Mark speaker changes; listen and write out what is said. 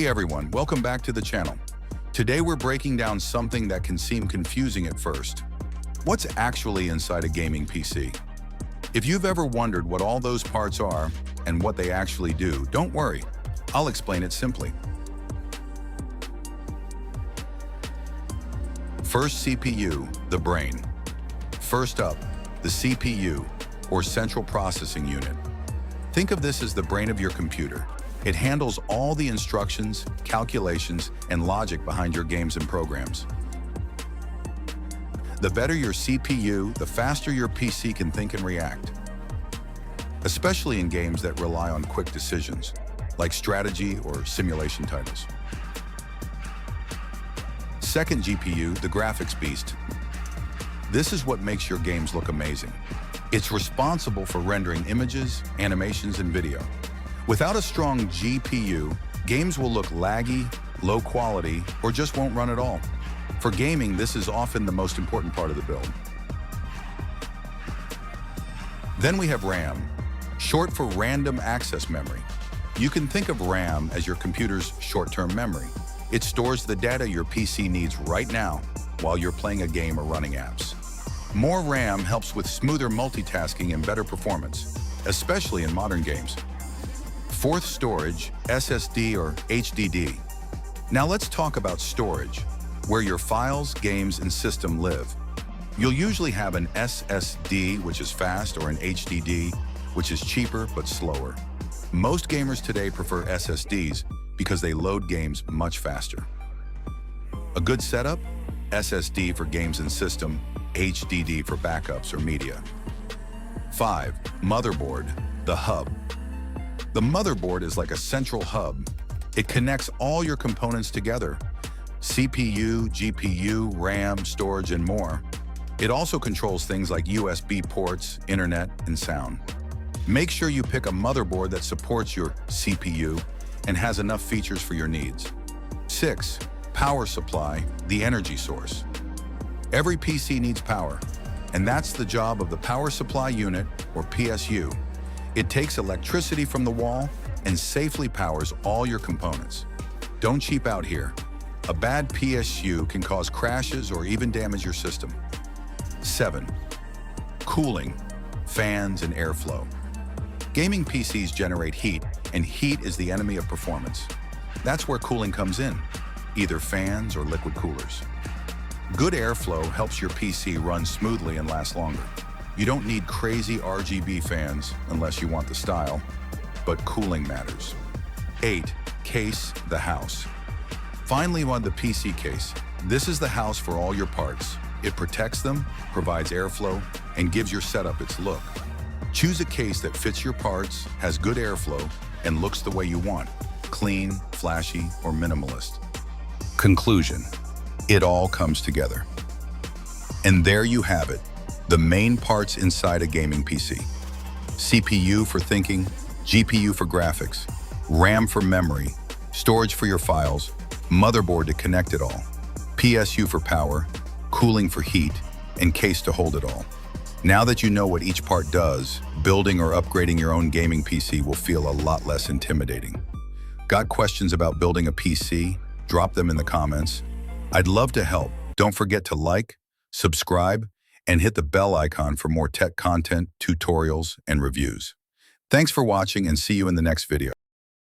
Speaker 1: everyone, welcome back to the channel. Today we're breaking down something that can seem confusing at first. What's actually inside a gaming PC? If you've ever wondered what all those parts are and what they actually do, don't worry, I'll explain it simply. First, CPU, the brain. First up, the CPU, or Central Processing Unit. Think of this as the brain of your computer. It handles all the instructions, calculations, and logic behind your games and programs. The better your CPU, the faster your PC can think and react, especially in games that rely on quick decisions, like strategy or simulation titles. Second GPU, the graphics beast. This is what makes your games look amazing. It's responsible for rendering images, animations, and video. Without a strong GPU, games will look laggy, low quality, or just won't run at all. For gaming, this is often the most important part of the build. Then we have RAM, short for Random Access Memory. You can think of RAM as your computer's short-term memory. It stores the data your PC needs right now while you're playing a game or running apps. More RAM helps with smoother multitasking and better performance, especially in modern games. Fourth, storage, SSD or HDD. Now let's talk about storage, where your files, games, and system live. You'll usually have an SSD, which is fast, or an HDD, which is cheaper but slower. Most gamers today prefer SSDs because they load games much faster. A good setup? SSD for games and system, HDD for backups or media. 5. Motherboard, the hub. The motherboard is like a central hub. It connects all your components together: CPU, GPU, RAM, storage, and more. It also controls things like USB ports, internet, and sound. Make sure you pick a motherboard that supports your CPU and has enough features for your needs. 6. Power supply, the energy source. Every PC needs power, and that's the job of the power supply unit, or PSU. It takes electricity from the wall and safely powers all your components. Don't cheap out here. A bad PSU can cause crashes or even damage your system. 7. Cooling, fans, and airflow. Gaming PCs generate heat, and heat is the enemy of performance. That's where cooling comes in, either fans or liquid coolers. Good airflow helps your PC run smoothly and last longer. You don't need crazy RGB fans unless you want the style, but cooling matters. 8. Case, the house. Finally, on the PC case. This is the house for all your parts. It protects them, provides airflow, and gives your setup its look. Choose a case that fits your parts, has good airflow, and looks the way you want: clean, flashy, or minimalist. Conclusion: it all comes together. And there you have it, the main parts inside a gaming PC. CPU for thinking, GPU for graphics, RAM for memory, storage for your files, motherboard to connect it all, PSU for power, cooling for heat, and case to hold it all. Now that you know what each part does, building or upgrading your own gaming PC will feel a lot less intimidating. Got questions about building a PC? Drop them in the comments. I'd love to help. Don't forget to like, subscribe, and hit the bell icon for more tech content, tutorials, and reviews. Thanks for watching, and see you in the next video.